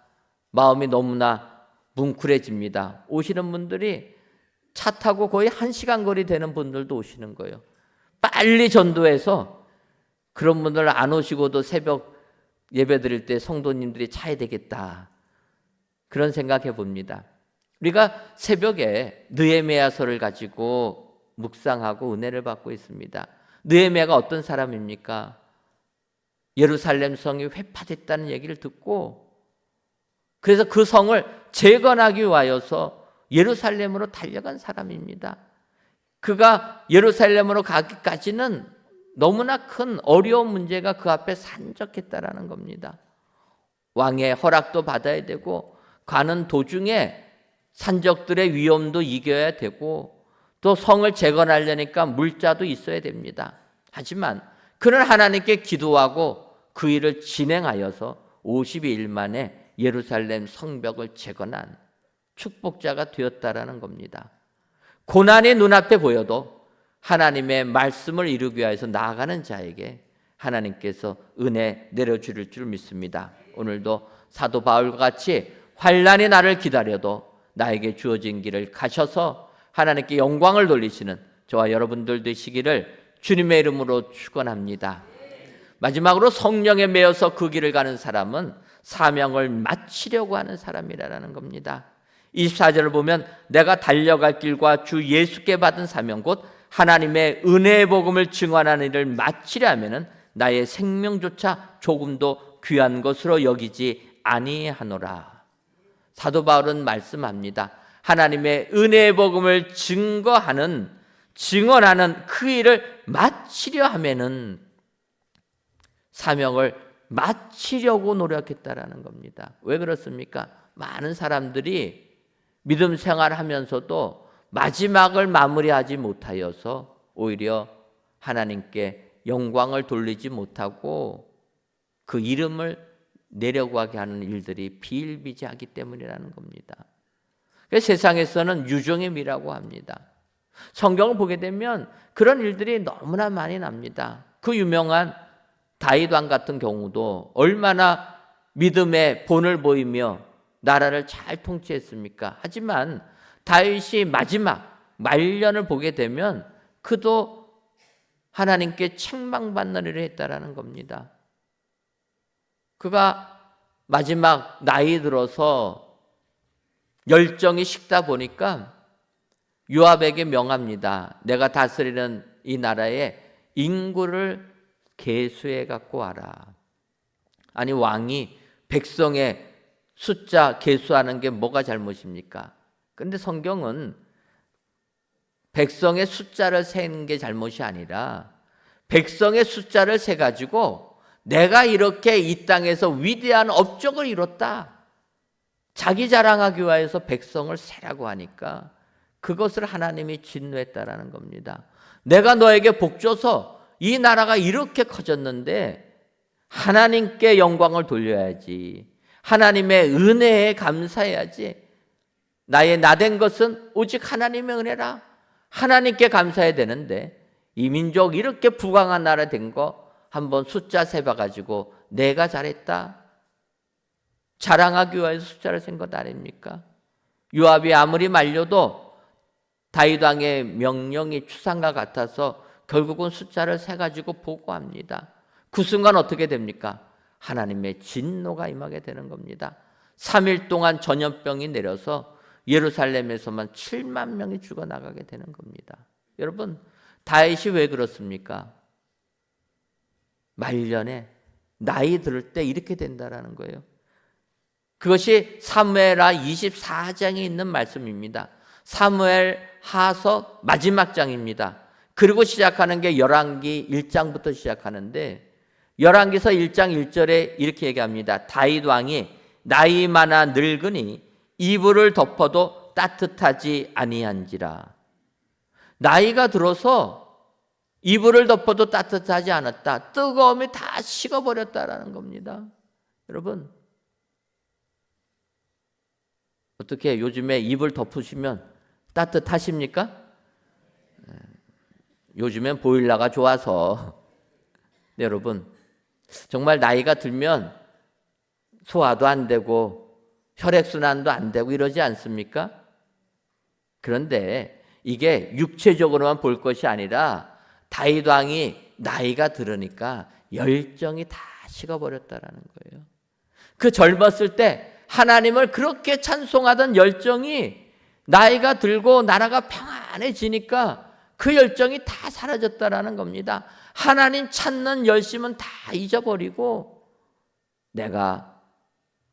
마음이 너무나 뭉클해집니다. 오시는 분들이 차 타고 거의 1시간 거리 되는 분들도 오시는 거예요. 빨리 전도해서 그런 분들 안 오시고도 새벽 예배 드릴 때 성도님들이 차야 되겠다. 그런 생각해 봅니다. 우리가 새벽에 느헤미야서를 가지고 묵상하고 은혜를 받고 있습니다. 느헤미야가 어떤 사람입니까? 예루살렘 성이 회파됐다는 얘기를 듣고 그래서 그 성을 재건하기 위하여서 예루살렘으로 달려간 사람입니다. 그가 예루살렘으로 가기까지는 너무나 큰 어려운 문제가 그 앞에 산적했다라는 겁니다. 왕의 허락도 받아야 되고 가는 도중에 산적들의 위험도 이겨야 되고 또 성을 재건하려니까 물자도 있어야 됩니다. 하지만 그는 하나님께 기도하고 그 일을 진행하여서 52일 만에 예루살렘 성벽을 재건한 축복자가 되었다라는 겁니다. 고난이 눈앞에 보여도 하나님의 말씀을 이루기 위해서 나아가는 자에게 하나님께서 은혜 내려주실 줄 믿습니다. 오늘도 사도 바울과 같이 환난이 나를 기다려도 나에게 주어진 길을 가셔서 하나님께 영광을 돌리시는 저와 여러분들 되시기를 주님의 이름으로 축원합니다. 마지막으로 성령에 매여서 그 길을 가는 사람은 사명을 마치려고 하는 사람이라는 겁니다. 24절을 보면 내가 달려갈 길과 주 예수께 받은 사명 곧 하나님의 은혜의 복음을 증언하는 일을 마치려 하면은 나의 생명조차 조금도 귀한 것으로 여기지 아니하노라. 사도 바울은 말씀합니다. 하나님의 은혜의 복음을 증언하는 그 일을 마치려 하면은 사명을 마치려고 노력했다라는 겁니다. 왜 그렇습니까? 많은 사람들이 믿음 생활하면서도 마지막을 마무리하지 못하여서 오히려 하나님께 영광을 돌리지 못하고 그 이름을 내려가게 하는 일들이 비일비재하기 때문이라는 겁니다. 그래서 세상에서는 유종의 미라고 합니다. 성경을 보게 되면 그런 일들이 너무나 많이 납니다. 그 유명한 다윗 왕 같은 경우도 얼마나 믿음의 본을 보이며 나라를 잘 통치했습니까? 하지만 다윗이 마지막 말년을 보게 되면 그도 하나님께 책망받는 일을 했다라는 겁니다. 그가 마지막 나이 들어서 열정이 식다 보니까 요압에게 명합니다. 내가 다스리는 이 나라에 인구를 계수해 갖고 와라. 아니 왕이 백성의 숫자 계수하는 게 뭐가 잘못입니까? 그런데 성경은 백성의 숫자를 세는 게 잘못이 아니라 백성의 숫자를 세 가지고 내가 이렇게 이 땅에서 위대한 업적을 이뤘다. 자기 자랑하기 위해서 백성을 세라고 하니까 그것을 하나님이 진노했다라는 겁니다. 내가 너에게 복 줘서 이 나라가 이렇게 커졌는데 하나님께 영광을 돌려야지. 하나님의 은혜에 감사해야지. 나의 나된 것은 오직 하나님의 은혜라. 하나님께 감사해야 되는데 이 민족 이렇게 부강한 나라 된 거 한번 숫자 세봐가지고 내가 잘했다. 자랑하기 위해서 숫자를 센 것 아닙니까? 요압이 아무리 말려도 다윗 왕의 명령이 추상과 같아서 결국은 숫자를 세가지고 보고합니다. 그 순간 어떻게 됩니까? 하나님의 진노가 임하게 되는 겁니다. 3일 동안 전염병이 내려서 예루살렘에서만 7만 명이 죽어나가게 되는 겁니다. 여러분, 다윗이 왜 그렇습니까? 말년에 나이 들을 때 이렇게 된다라는 거예요. 그것이 사무엘하 24장에 있는 말씀입니다. 사무엘 하서 마지막 장입니다. 그리고 시작하는 게 열왕기 1장부터 시작하는데 열왕기서 1장 1절에 이렇게 얘기합니다. 다윗 왕이 나이 많아 늙으니 이불을 덮어도 따뜻하지 아니한지라. 나이가 들어서 이불을 덮어도 따뜻하지 않았다. 뜨거움이 다 식어버렸다라는 겁니다. 여러분, 어떻게 요즘에 이불 덮으시면 따뜻하십니까? 요즘엔 보일러가 좋아서. 네, 여러분, 정말 나이가 들면 소화도 안 되고 혈액순환도 안 되고 이러지 않습니까? 그런데 이게 육체적으로만 볼 것이 아니라 다윗 왕이 나이가 들으니까 열정이 다 식어버렸다라는 거예요. 그 젊었을 때 하나님을 그렇게 찬송하던 열정이 나이가 들고 나라가 평안해지니까 그 열정이 다 사라졌다라는 겁니다. 하나님 찾는 열심은 다 잊어버리고 내가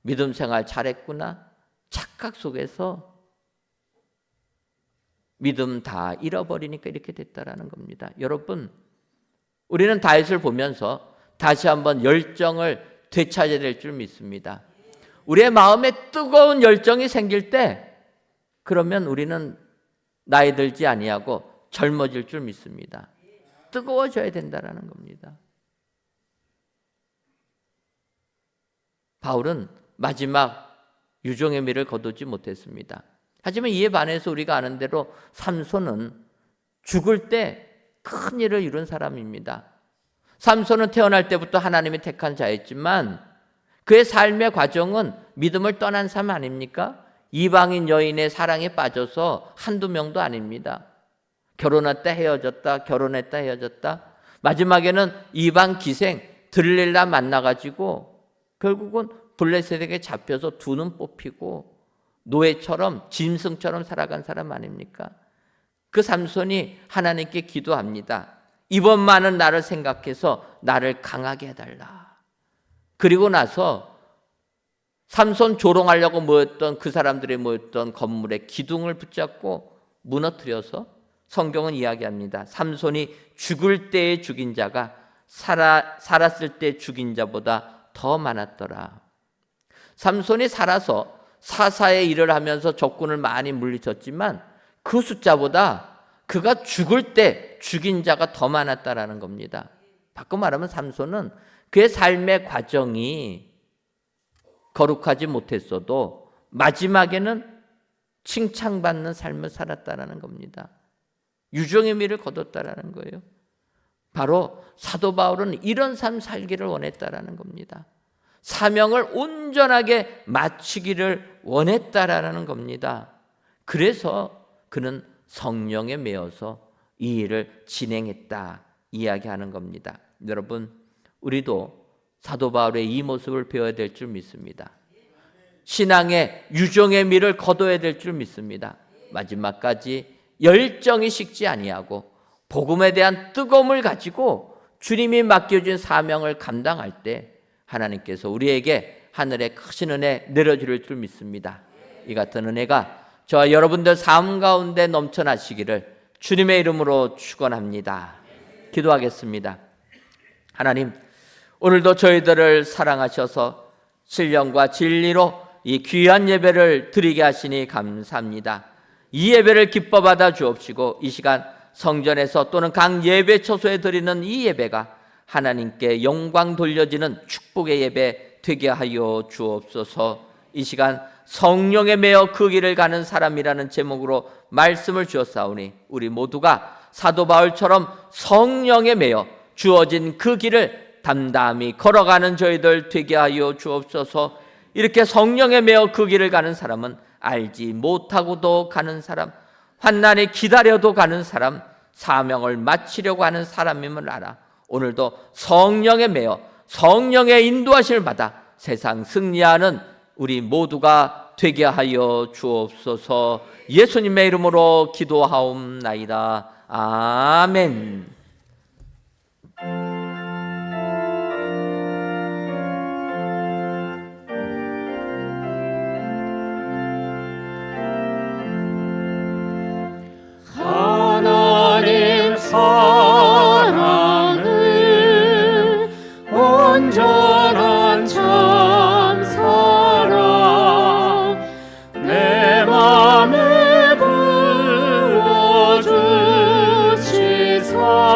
믿음 생활 잘했구나 착각 속에서 믿음 다 잃어버리니까 이렇게 됐다라는 겁니다. 여러분, 우리는 다윗을 보면서 다시 한번 열정을 되찾아야 될 줄 믿습니다. 우리의 마음에 뜨거운 열정이 생길 때 그러면 우리는 나이 들지 아니하고 젊어질 줄 믿습니다. 뜨거워져야 된다라는 겁니다. 바울은 마지막 유종의 미를 거두지 못했습니다. 하지만 이에 반해서 우리가 아는 대로 삼손은 죽을 때 큰 일을 이룬 사람입니다. 삼손은 태어날 때부터 하나님이 택한 자였지만 그의 삶의 과정은 믿음을 떠난 삶 아닙니까? 이방인 여인의 사랑에 빠져서 한두 명도 아닙니다. 결혼했다 헤어졌다, 결혼했다 헤어졌다. 마지막에는 이방 기생 들릴라 만나가지고 결국은 블레셋에게 잡혀서 두 눈 뽑히고 노예처럼 짐승처럼 살아간 사람 아닙니까? 그 삼손이 하나님께 기도합니다. 이번만은 나를 생각해서 나를 강하게 해달라. 그리고 나서 삼손 조롱하려고 모였던 그 사람들이 모였던 건물의 기둥을 붙잡고 무너뜨려서 성경은 이야기합니다. 삼손이 죽을 때에 죽인 자가 살았을 때 죽인 자보다 더 많았더라. 삼손이 살아서 사사의 일을 하면서 적군을 많이 물리쳤지만 그 숫자보다 그가 죽을 때 죽인 자가 더 많았다라는 겁니다. 바꿔 말하면 삼손은 그의 삶의 과정이 거룩하지 못했어도 마지막에는 칭찬받는 삶을 살았다라는 겁니다. 유종의 미를 거뒀다라는 거예요. 바로 사도 바울은 이런 삶 살기를 원했다라는 겁니다. 사명을 온전하게 마치기를 원했다라는 겁니다. 그래서 그는 성령에 매여서 이 일을 진행했다 이야기하는 겁니다. 여러분, 우리도 사도 바울의 이 모습을 배워야 될 줄 믿습니다. 신앙의 유종의 미를 거둬야 될 줄 믿습니다. 마지막까지 열정이 식지 아니하고 복음에 대한 뜨거움을 가지고 주님이 맡겨준 사명을 감당할 때 하나님께서 우리에게 하늘의 크신 은혜 내려줄 줄 믿습니다. 이 같은 은혜가 저와 여러분들 삶 가운데 넘쳐나시기를 주님의 이름으로 축원합니다. 기도하겠습니다. 하나님, 오늘도 저희들을 사랑하셔서 신령과 진리로 이 귀한 예배를 드리게 하시니 감사합니다. 이 예배를 기뻐 받아 주옵시고 이 시간 성전에서 또는 각 예배 처소에 드리는 이 예배가 하나님께 영광 돌려지는 축복의 예배 되게 하여 주옵소서. 이 시간 성령에 매여 그 길을 가는 사람이라는 제목으로 말씀을 주었사오니 우리 모두가 사도 바울처럼 성령에 매여 주어진 그 길을 담담히 걸어가는 저희들 되게 하여 주옵소서. 이렇게 성령에 매여 그 길을 가는 사람은 알지 못하고도 가는 사람, 환난에 기다려도 가는 사람, 사명을 마치려고 하는 사람임을 알아 오늘도 성령에 매여 성령의 인도하심을 받아 세상 승리하는 우리 모두가 되게 하여 주옵소서. 예수님의 이름으로 기도하옵나이다. 아멘. 하나님 사랑은 온전한 참 사랑 내 맘에 부어주시사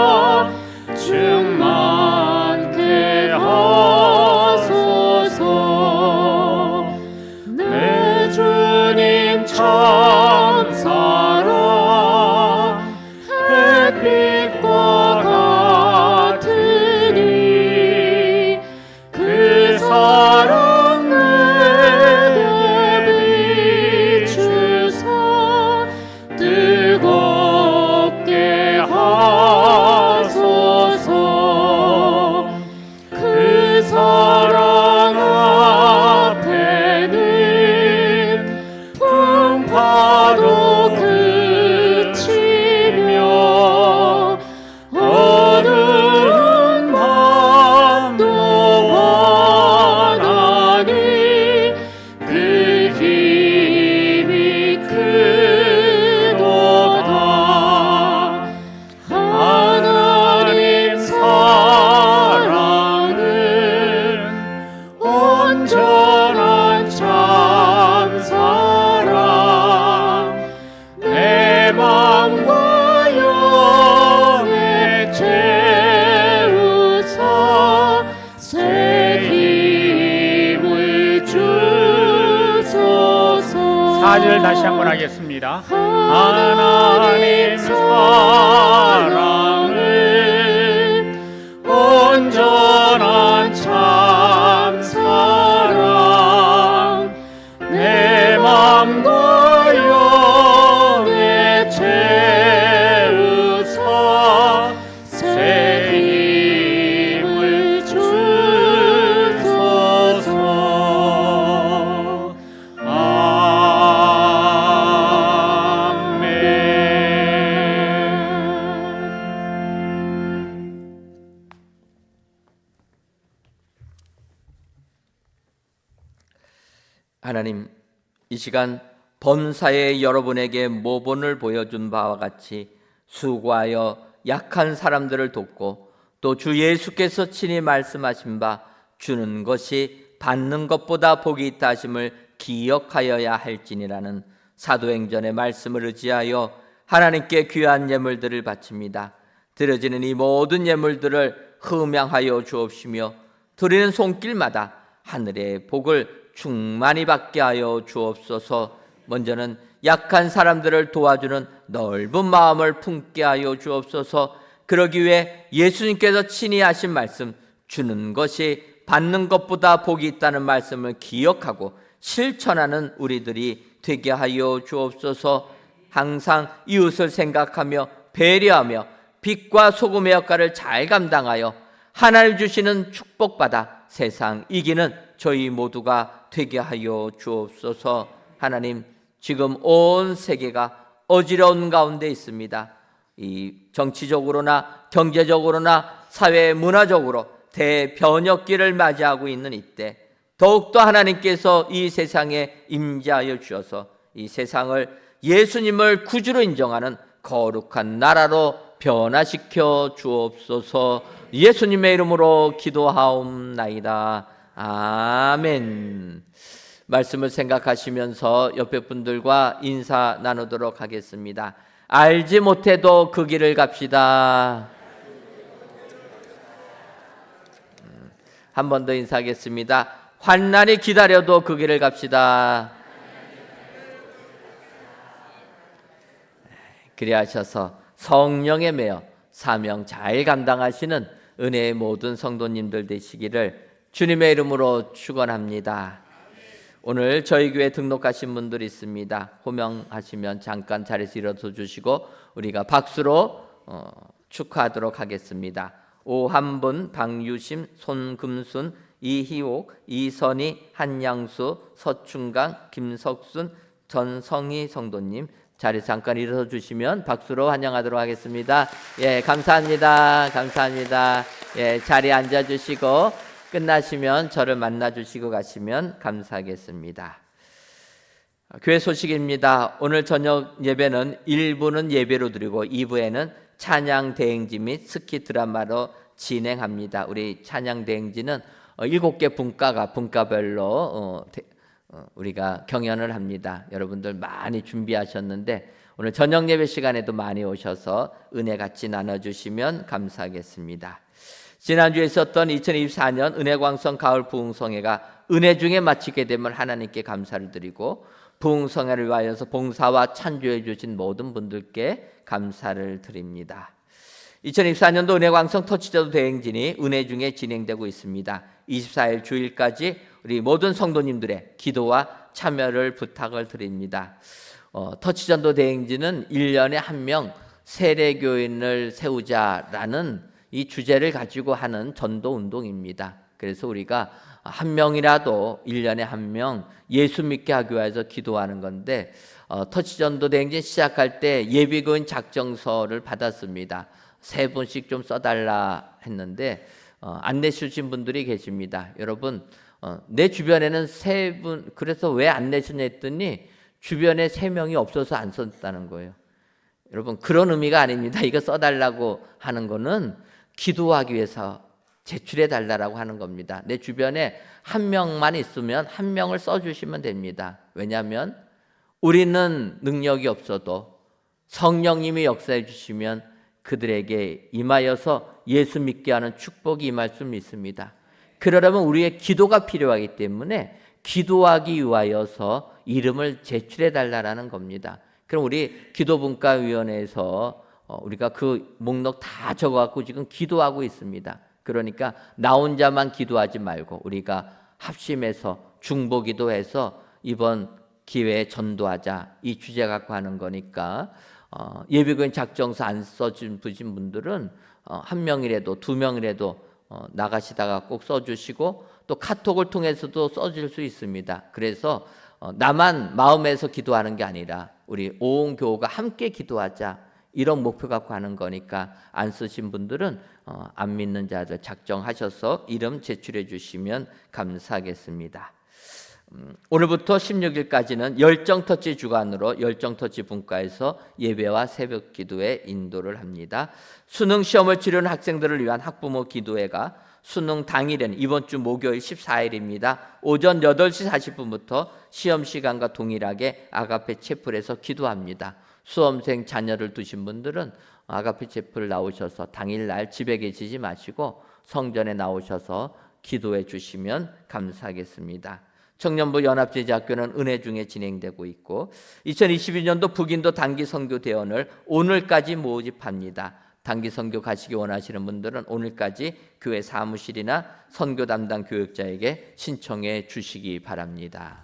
4절 다시 한번 하겠습니다. 하나님 사랑은 온전한 참 사랑 내 맘과 영에 채우사 새 힘을 주소서. 하나님, 이 시간 범사에 여러분에게 모본을 보여준 바와 같이 수고하여 약한 사람들을 돕고 또 주 예수께서 친히 말씀하신 바 주는 것이 받는 것보다 복이 있다 하심을 기억하여야 할지니라는 사도행전의 말씀을 의지하여 하나님께 귀한 예물들을 바칩니다. 드려지는 이 모든 예물들을 흠양하여 주옵시며 드리는 손길마다 하늘의 복을 충만히 받게 하여 주옵소서. 먼저는 약한 사람들을 도와주는 넓은 마음을 품게 하여 주옵소서. 그러기 위해 예수님께서 친히 하신 말씀, 주는 것이 받는 것보다 복이 있다는 말씀을 기억하고 실천하는 우리들이 되게 하여 주옵소서. 항상 이웃을 생각하며 배려하며 빛과 소금의 역할을 잘 감당하여 하나님 주시는 축복받아 세상 이기는 저희 모두가 되게 하여 주옵소서. 하나님, 지금 온 세계가 어지러운 가운데 있습니다. 이 정치적으로나 경제적으로나 사회 문화적으로 대변혁기를 맞이하고 있는 이때 더욱더 하나님께서 이 세상에 임재하여 주셔서 이 세상을 예수님을 구주로 인정하는 거룩한 나라로 변화시켜 주옵소서. 예수님의 이름으로 기도하옵나이다. 아멘. 말씀을 생각하시면서 옆에 분들과 인사 나누도록 하겠습니다. 알지 못해도 그 길을 갑시다. 한 번 더 인사하겠습니다. 환난이 기다려도 그 길을 갑시다. 그리 하셔서 성령에 매여 사명 잘 감당하시는 은혜의 모든 성도님들 되시기를 주님의 이름으로 축원합니다. 오늘 저희 교회 등록하신 분들 있습니다. 호명하시면 잠깐 자리에서 일어서 주시고 우리가 박수로 축하하도록 하겠습니다. 오한분, 박유심, 손금순, 이희옥, 이선희, 한양수, 서충강, 김석순, 전성희 성도님 자리 잠깐 일어서 주시면 박수로 환영하도록 하겠습니다. 예, 감사합니다. 감사합니다. 예, 자리에 앉아 주시고 끝나시면 저를 만나 주시고 가시면 감사하겠습니다. 교회 소식입니다. 오늘 저녁 예배는 1부는 예배로 드리고 2부에는 찬양 대행지 및 스키 드라마로 진행합니다. 우리 찬양 대행지는 7개 분과별로 우리가 경연을 합니다. 여러분들 많이 준비하셨는데 오늘 저녁 예배 시간에도 많이 오셔서 은혜 같이 나눠주시면 감사하겠습니다. 지난주에 있었던 2024년 은혜광성 가을 부흥성회가 은혜 중에 마치게 되면 하나님께 감사를 드리고 부흥성회를 위하여서 봉사와 찬조해 주신 모든 분들께 감사를 드립니다. 2024년도 은혜광성 터치자도 대행진이 은혜 중에 진행되고 있습니다. 24일 주일까지 우리 모든 성도님들의 기도와 참여를 부탁을 드립니다. 터치전도 대행진은 1년에 한 명 세례교인을 세우자라는 이 주제를 가지고 하는 전도 운동입니다. 그래서 우리가 한 명이라도 1년에 한 명 예수 믿게 하기 위해서 기도하는 건데 터치전도 대행진 시작할 때 예비교인 작정서를 받았습니다. 3분씩 좀 써달라 했는데 안 내주신 분들이 계십니다. 여러분 내 주변에는 3분 그래서 왜 안 내셨냐 했더니 주변에 3명이 없어서 안 썼다는 거예요. 여러분 그런 의미가 아닙니다. 이거 써달라고 하는 거는 기도하기 위해서 제출해 달라고 하는 겁니다. 내 주변에 한 명만 있으면 한 명을 써주시면 됩니다. 왜냐하면 우리는 능력이 없어도 성령님이 역사해 주시면 그들에게 임하여서 예수 믿게 하는 축복이 임할 수 있습니다. 그러려면 우리의 기도가 필요하기 때문에 기도하기 위하여서 이름을 제출해 달라는 겁니다. 그럼 우리 기도분과위원회에서 우리가 그 목록 다 적어갖고 지금 기도하고 있습니다. 그러니까 나 혼자만 기도하지 말고 우리가 합심해서 중보기도해서 이번 기회에 전도하자, 이 주제 갖고 하는 거니까 예비군 작정서 안 써준 분들은 한 명이라도 두 명이라도 나가시다가 꼭 써주시고 또 카톡을 통해서도 써줄 수 있습니다. 그래서 나만 마음에서 기도하는 게 아니라 우리 온 교우가 함께 기도하자, 이런 목표 갖고 하는 거니까 안 쓰신 분들은 안 믿는 자들 작정하셔서 이름 제출해 주시면 감사하겠습니다. 오늘부터 16일까지는 열정터치 주간으로 열정터치 분과에서 예배와 새벽 기도에 인도를 합니다. 수능 시험을 치르는 학생들을 위한 학부모 기도회가 수능 당일은 이번 주 목요일 14일입니다. 오전 8시 40분부터 시험 시간과 동일하게 아가페 채플에서 기도합니다. 수험생 자녀를 두신 분들은 아가페 채플 나오셔서 당일날 집에 계시지 마시고 성전에 나오셔서 기도해 주시면 감사하겠습니다. 청년부 연합제자학교는 은혜 중에 진행되고 있고 2022년도 북인도 단기 선교 대원을 오늘까지 모집합니다. 단기 선교 가시기 원하시는 분들은 오늘까지 교회 사무실이나 선교 담당 교육자에게 신청해 주시기 바랍니다.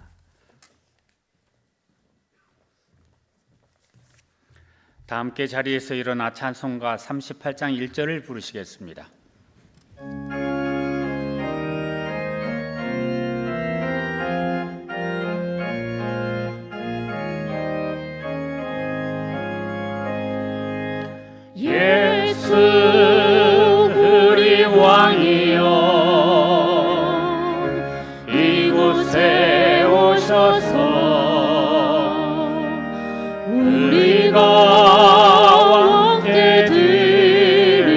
다 함께 자리에서 일어나 찬송가 38장 1절을 부르시겠습니다. 예수 우리 왕이여 이곳에 오셔서 우리가 왕께 드리는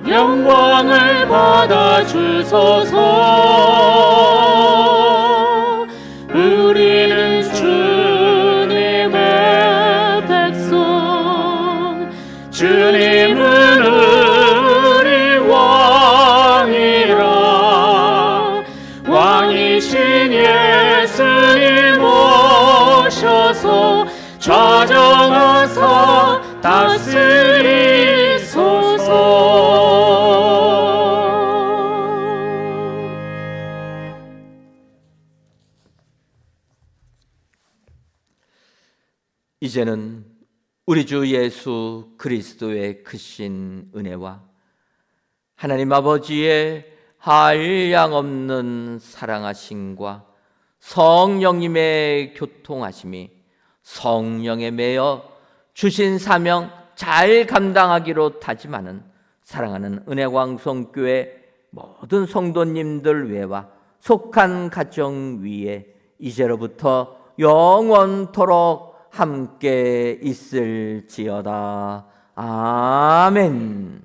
영광을 받아 주소서. 우리는 주님의 백성, 주님은 우리 왕이라. 왕이신 예수님 오셔서 좌정하사 다스리소서. 이제는 우리 주 예수 그리스도의 크신 은혜와 하나님 아버지의 한량없는 사랑하심과 성령님의 교통하심이 성령에 매여 주신 사명 잘 감당하기로 다짐하는 사랑하는 은혜광성교회 모든 성도님들 외와 속한 가정 위에 이제로부터 영원토록 함께 있을지어다. 아멘.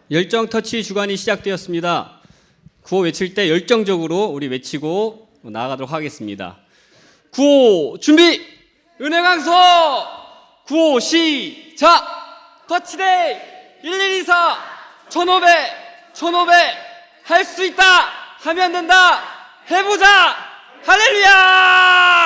열정 터치 주간이 시작되었습니다. 구호 외칠 때 열정적으로 우리 외치고 나아가도록 하겠습니다. 구호 준비! 은혜강서! 구호 시작! 터치데이 1124 1500 할 수 있다! 하면 된다! 해보자! 할렐루야!